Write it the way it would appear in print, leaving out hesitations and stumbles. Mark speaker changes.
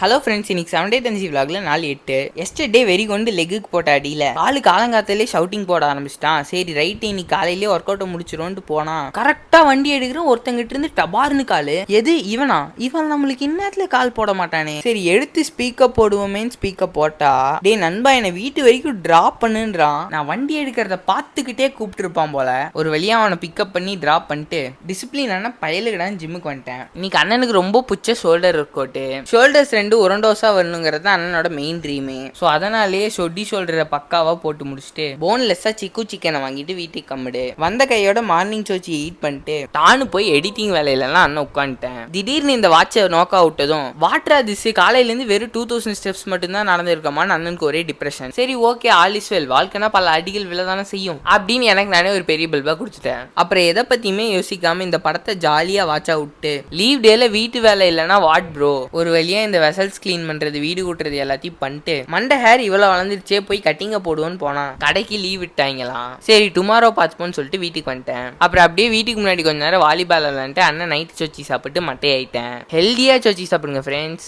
Speaker 1: Hello friends, இன்னைக்கு 7 டே விலாக்ல 4/8. Yesterday வெறி கொண்டு லெக்குக்கு போட்ட அடியில ஆளு காலங்காத்தாலே ஷவுட்டிங் போட ஆரம்பிச்சிட்டான். சரி ரைட், இன்னைக்கு காலையிலேயே ஒர்க் அவுட்டை முடிச்சிரும்னு போனா கரெக்டா வண்டி எடுக்கிற ஒருத்தங்கிட்ட இருந்து டபார்னு காலு. எது இவனா? இவன் நம்மளுக்கு இந்நேரத்துல கால் போட மாட்டானே. சரி எடுத்து ஸ்பீக்கப் போடுவோமேன்னு ஸ்பீக்கப் போட்டா, டே நண்பா என்ன வீட்டு வரைக்கும் டிராப் பண்ணுன்றான். நான் வண்டி எடுக்கிறத பார்த்துக்கிட்டே கூப்பிட்டு இருப்பான் போல. ஒரு வழியா அவனை பிக்கப் பண்ணி டிராப் பண்ணிட்டு டிசிப்ளினான பயலுகடான்னு ஜிம்முக்கு வந்துட்டேன். இன்னைக்கு அண்ணனுக்கு ரொம்ப பிடிச்ச ஷோல்டர் ஒர்க் அவுட். ஷோல்டர்ஸ் உரண்டோசா வரணுங்கிறது அண்ணனோட மெயின் ட்ரீமே. ஸோ அதனாலேயே ஷொட்டி ஷோல்டரை பக்காவா போட்டு முடிச்சுட்டு போன்லெஸ்ஸா சிக்கனை வாங்கிட்டு வீட்டுக்கு கம்மிடு. வந்த கையோட மார்னிங் சோச்சி ஈட் பண்ணிட்டு தானு போய் எடிட்டிங் வேலையிலலாம் அண்ணன் உட்காந்துட்டேன். திடீர்னு இந்த வாட்சை நோக்கா விட்டதும் வாட்டரா திஸ் காலையிலேருந்து வெறும் 2000 ஸ்டெப்ஸ் மட்டும்தான் நடந்திருக்கமான்னு அண்ணனுக்கு ஒரே டிப்ரெஷன். சரி ஓகே, ஆல் இஸ் வெல், வாழ்க்கைனா பல அடிகள் விழதானே செய்யும் அப்படின்னு எனக்கு நானே ஒரு பெரிய பல்பா குடிச்சிட்டேன். அப்புறம் எதை பத்தியுமே யோசிக்காம இந்த படத்தை ஜாலியா வாட்சா விட்டு லீவ் டேல வீட்டு வேலை இல்லைன்னா வாட் ப்ரோ ஒரு வழியா இந்த வெசல்ஸ் கிளீன் பண்றது, வீடு கூட்டுறது எல்லாத்தையும் பண்ணிட்டு மண்டை ஹேர் இவ்வளவு வளர்ந்துருச்சே போய் கட்டிங்க போடுவோன்னு போனா கடைக்கு லீவ் விட்டாங்களாம். சரி டுமாரோ பார்த்துப்போன்னு சொல்லிட்டு வீட்டுக்கு வந்துட்டேன். அப்புறம் அப்படியே வீட்டுக்கு முன்னாடி கொஞ்ச நேரம் வாலிபால் விளையாண்டு அண்ணன் நைட் சொச்சி சாப்பிட்டு மட்டை ஆயிட்டேன். ஹெல்தியா சொச்சி சாப்பிடுங்க ஃப்ரெண்ட்ஸ்.